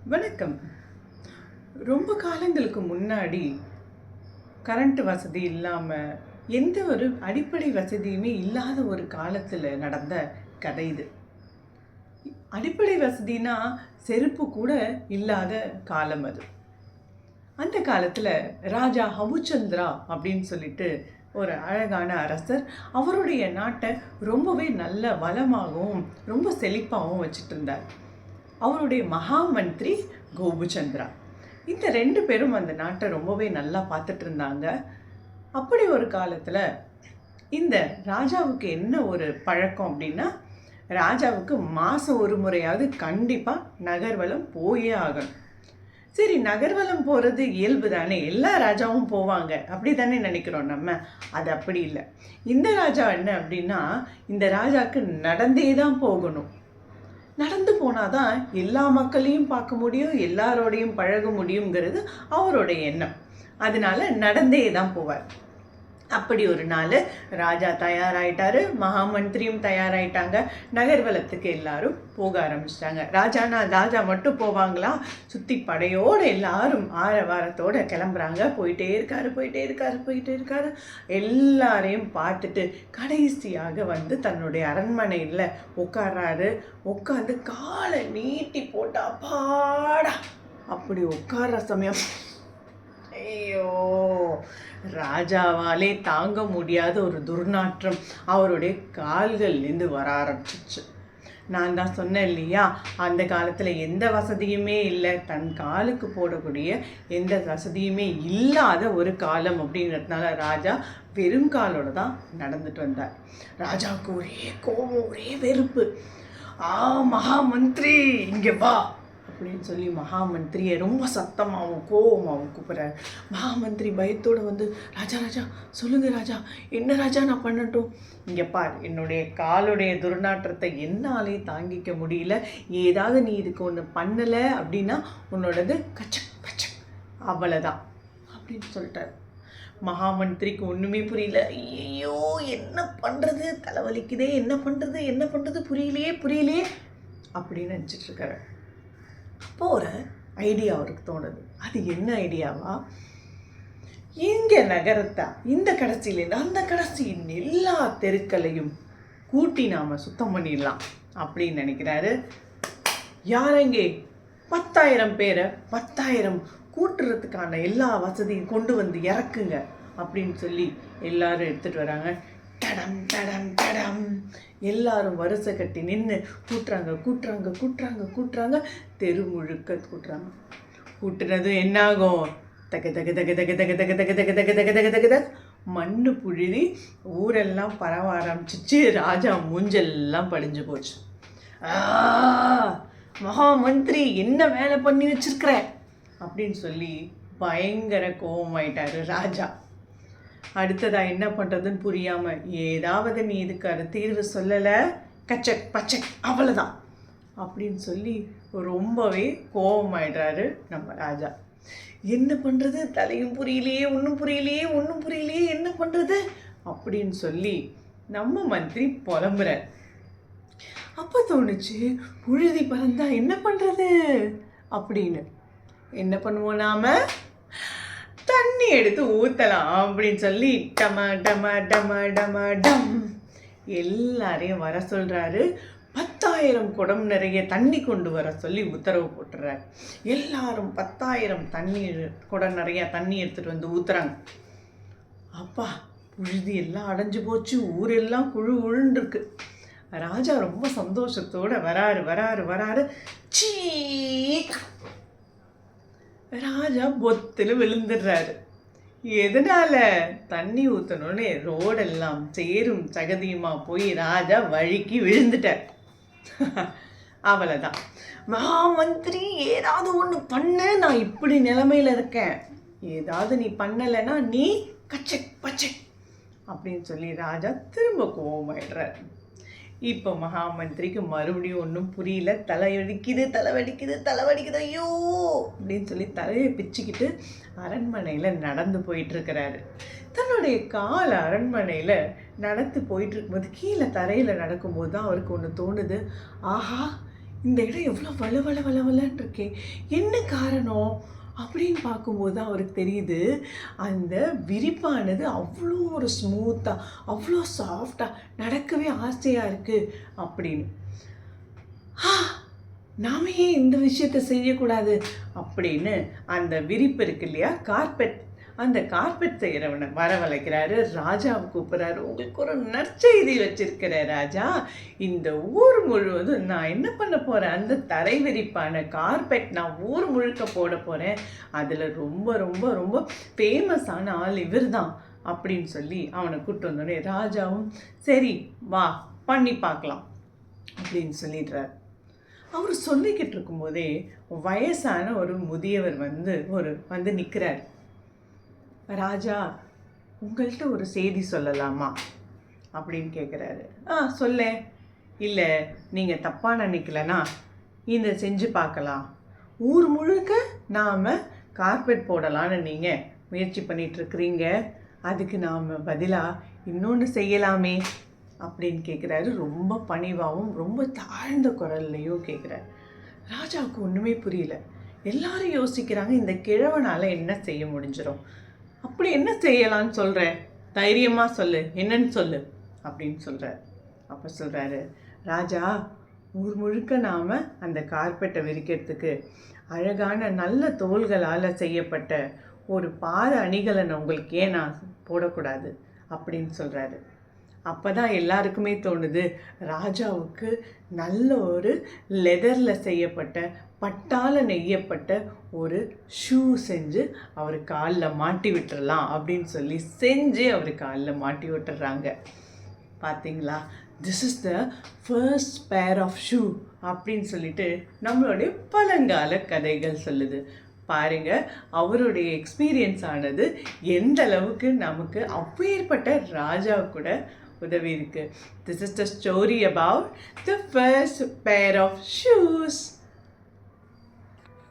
வணக்கம். ரொம்ப காலங்களுக்கு முன்னாடி கரண்ட் வசதி இல்லாமல் எந்த ஒரு அடிப்படை வசதியுமே இல்லாத ஒரு காலத்தில் நடந்த கதை இது. அடிப்படை வசதினா செருப்பு கூட இல்லாத காலம் அது. அந்த காலத்தில் ராஜா ஹவுச்சந்திரா அப்படின்னு சொல்லிட்டு ஒரு அழகான அரசர் அவருடைய நாட்டை ரொம்பவே நல்ல வளமாகவும் ரொம்ப செழிப்பாகவும் வச்சுட்டு இருந்தார். அவருடைய மகாமந்திரி கோபுச்சந்திரா. இந்த 2 பேரும் அந்த நாட்டை ரொம்பவே நல்லா பார்த்துட்டு இருந்தாங்க. அப்படி ஒரு காலத்தில் இந்த ராஜாவுக்கு என்ன ஒரு பழக்கம் அப்படின்னா, ராஜாவுக்கு மாதம் ஒரு முறையாவது கண்டிப்பாக நகர்வலம் போயே ஆகணும். சரி, நகர்வலம் போகிறது இயல்பு தானே, எல்லா ராஜாவும் போவாங்க அப்படி தானே நினைக்கிறோம் நம்ம. அது அப்படி இல்லை. இந்த ராஜா என்ன அப்படின்னா, இந்த ராஜாவுக்கு நடந்தே தான் போகணும். நடந்து போனாதான் எல்லா மக்களையும் பார்க்க முடியும், எல்லாரோடையும் பழக முடியுங்கிறது அவருடைய எண்ணம். அதனால நடந்தே தான் போவார். அப்படி ஒரு நாள் ராஜா தயாராயிட்டாரு, மகாமந்திரியும் தயாராயிட்டாங்க. நகர்வலத்துக்கு எல்லாரும் போக ஆரம்பிச்சிட்டாங்க. ராஜா மட்டும் போவாங்களா? சுற்றி படையோடு எல்லாரும் ஆரவாரத்தோடு கிளம்புறாங்க. போயிட்டே இருக்காரு. எல்லாரையும் பார்த்துட்டு கடைசியாக வந்து தன்னுடைய அரண்மனையில் உட்கார்றாரு. உட்காந்து காலை நீட்டி போட்டு அப்பாடா அப்படி உட்கார்ற சமயம், ஐயோ, ராஜாவாலே தாங்க முடியாத ஒரு துர்நாற்றம் அவருடைய கால்கள்லேருந்து வர ஆரம்பிச்சிச்சு. நான் தான் சொன்னேன் இல்லையா, அந்த காலத்தில் எந்த வசதியுமே இல்லை, தன் காலுக்கு போடக்கூடிய எந்த வசதியுமே இல்லாத ஒரு காலம் அப்படிங்கிறதுனால ராஜா வெறும் காலோடு தான் நடந்துட்டு வந்தார். ராஜாவுக்கு ஒரே கோபம், ஒரே வெறுப்பு. மகாமந்திரி இங்கே வா அப்படின்னு சொல்லி மகாமந்திரியை ரொம்ப சத்தமாகவும் கோபமாகவும் கூப்பிட்றாரு. மகாமந்திரி பயத்தோடு வந்து, ராஜா சொல்லுங்க ராஜா, என்ன ராஜா நான் பண்ணட்டும்? இங்கே பார், என்னுடைய காலுடைய துர்நாற்றத்தை என்னாலே தாங்கிக்க முடியல. ஏதாவது நீ இதுக்கு ஒன்று பண்ணலை அப்படின்னா உன்னோடது கச்சக் பச்சக் அவ்வளோதான் அப்படின்னு சொல்லிட்டார். மகாமந்திரிக்கு ஒன்றுமே புரியல. ஐயோ, என்ன பண்ணுறது, தலைவலிக்குதே, என்ன பண்ணுறது புரியலையே அப்படின்னு நினச்சிட்டு இருக்காரு. அப்போ ஒரு ஐடியா அவருக்கு தோணுது. அது என்ன ஐடியாவா? இங்கே நகரத்தை இந்த கடைசியிலேருந்து அந்த கடைசியின் எல்லா தெருக்களையும் கூட்டி நாம் சுத்தம் பண்ணிடலாம் அப்படின்னு நினைக்கிறாரு. யாரெங்கே 10,000 பேரை 10,000 கூட்டுறதுக்கான எல்லா வசதியும் கொண்டு வந்து இறக்குங்க அப்படின்னு சொல்லி எல்லாரும் எடுத்துகிட்டு வராங்க. டடம் டடம் டடம் எல்லாரும் வரிசை கட்டி நின்று கூட்டுறாங்க. தெரு முழுக்க கூட்டுனது என்னாகும்? தக தக தக தக தக தக தக தக தக தக தக தக தக மண்ணு புழுதி ஊரெல்லாம் பரவ ஆரம்பிச்சிச்சு. ராஜா மூஞ்செல்லாம் படிஞ்சு போச்சு. மகாமந்திரி என்ன வேலை பண்ணி வச்சிருக்கிற அப்படின்னு சொல்லி பயங்கர கோபமாயிட்டாரு ராஜா. அடுத்ததா என்ன பண்ணுறதுன்னு புரியாமல், ஏதாவது நீ இதுக்கு தீர்வு சொல்லலை, கச்சக் பச்சக் அவ்வளோதான் அப்படின்னு சொல்லி ரொம்பவே கோபமாயிடுறாரு நம்ம ராஜா. என்ன பண்ணுறது, தலையும் புரியலையே, ஒன்றும் புரியலையே, என்ன பண்ணுறது அப்படின்னு சொல்லி நம்ம மந்திரி புலம்புறார். அப்போ தோணுச்சு, புழுதி பறந்தா என்ன பண்ணுறது அப்படின்னு. என்ன பண்ணுவோம் நாம? தண்ணி எடுத்து ஊற்றலாம் அப்படின்னு சொல்லி டம டம டம டம டம் எல்லாரையும் வர சொல்கிறாரு. 10,000 குடம் நிறைய தண்ணி கொண்டு வர சொல்லி உத்தரவு போட்டுறாரு. எல்லாரும் 10,000 குடம் நிறைய தண்ணி எடுத்துகிட்டு வந்து ஊற்றுறாங்க. அப்பா, புழுதி எல்லாம் அடைஞ்சு போச்சு, ஊரெல்லாம் குழுன்னு. ராஜா ரொம்ப சந்தோஷத்தோடு வராரு. சீ, ராஜா பொத்தில் விழுந்துடுறாரு. எதனால? தண்ணி ஊற்றணுன்னே ரோடெல்லாம் சேரும் சகதியுமா போய் ராஜா வழுக்கி விழுந்துட்டார். அவ்வளோதான். மகாமந்திரி, ஏதாவது ஒன்று பண்ணு, நான் இப்படி நிலைமையில் இருக்கேன், ஏதாவது நீ பண்ணலைன்னா நீ கச்சக் பச்சக் அப்படின்னு சொல்லி ராஜா திரும்ப கோபமாயிடுறார். இப்போ மகாமந்திரிக்கு மறுபடியும் ஒன்றும் புரியல. தலை வலிக்குது, ஐயோ அப்படின்னு சொல்லி தலையை பிச்சுக்கிட்டு அரண்மனையில் நடந்து போயிட்டுருக்கிறாரு. தன்னுடைய கால் அரண்மனையில் நடந்து போயிட்டுருக்கும்போது கீழே தரையில் நடக்கும்போது தான் அவருக்கு ஒன்று தோணுது. ஆஹா, இந்த இடம் எவ்வளோ வள வளன்னு இருக்கே, என்ன காரணம் அப்படின்னு பார்க்கும்போது தான் அவருக்கு தெரியுது, அந்த விரிப்பானது அவ்வளோ ஒரு ஸ்மூத்தாக, அவ்வளோ சாஃப்டாக, நடக்கவே ஆசையாக இருக்குது அப்படின்னு. ஆ, நாம ஏன் இந்த விஷயத்தை செய்யக்கூடாது அப்படின்னு அந்த விரிப்பு இருக்கு இல்லையா, கார்பெட், அந்த கார்பெட் செய்கிறவனை வரவழைக்கிறாரு. ராஜாவை கூப்பிட்றாரு. உங்களுக்கு ஒரு நற்செய்தி வச்சிருக்கிற ராஜா, இந்த ஊர் முழுவதும் நான் என்ன பண்ண போகிறேன், அந்த தரை விரிப்பான கார்பெட் நான் ஊர் முழுக்க போட போகிறேன். அதில் ரொம்ப ரொம்ப ரொம்ப ஃபேமஸான ஆள் இவர் தான் அப்படின்னு சொல்லி அவனை கூப்பிட்டு வந்தோடனே ராஜாவும் சரி வா பண்ணி பார்க்கலாம் அப்படின்னு சொல்லிடுறார். அவர் சொல்லிக்கிட்டு இருக்கும்போதே வயசான ஒரு முதியவர் வந்து நிற்கிறார். ராஜா, உங்கள்கிட்ட ஒரு செய்தி சொல்லலாமா அப்படின்னு கேட்குறாரு. சொல்ல. இல்லை, நீங்கள் தப்பாக நினைக்கலனா இதை செஞ்சு பார்க்கலாம். ஊர் முழுக்க நாம் கார்பெட் போடலான்னு நீங்கள் முயற்சி பண்ணிகிட்ருக்குறீங்க, அதுக்கு நாம் பதிலாக இன்னொன்று செய்யலாமே அப்படின்னு கேட்குறாரு. ரொம்ப பணிவாகவும் ரொம்ப தாழ்ந்த குரல்லையும் கேட்குறாரு. ராஜாவுக்கு ஒன்றுமே புரியல. எல்லாரும் யோசிக்கிறாங்க, இந்த கிழவனால் என்ன செய்ய முடிஞ்சிடும், அப்படி என்ன செய்யலான்னு சொல்கிற, தைரியமாக சொல்லு, என்னன்னு சொல்லு அப்படின்னு சொல்கிறார். அப்போ சொல்கிறாரு, ராஜா, ஊர் முழுக்க நாம் அந்த கார்பெட்டை விரிக்கிறதுக்கு அழகான நல்ல தோள்களால் செய்யப்பட்ட ஒரு பாத அணிகலனை உங்களுக்கு ஏன் நான் போடக்கூடாது அப்படின்னு சொல்கிறாரு. அப்போ தான் எல்லாருக்குமே தோணுது, ராஜாவுக்கு நல்ல ஒரு லெதரில் செய்யப்பட்ட பட்டால் நெய்யப்பட்ட ஒரு ஷூ செஞ்சு அவர் காலில் மாட்டி விட்டுறலாம் அப்படின்னு சொல்லி செஞ்சு அவர் காலில் மாட்டி விட்டுறாங்க. பார்த்தீங்களா, this is the first pair of shoe அப்படின்னு சொல்லிட்டு நம்மளுடைய பழங்கால கதைகள் சொல்லுது. பாருங்க, அவருடைய எக்ஸ்பீரியன்ஸ் ஆனது எந்த அளவுக்கு நமக்கு அப்பேற்பட்ட ராஜா கூட உதவி இருக்கு. This is the story about the first pair of shoes.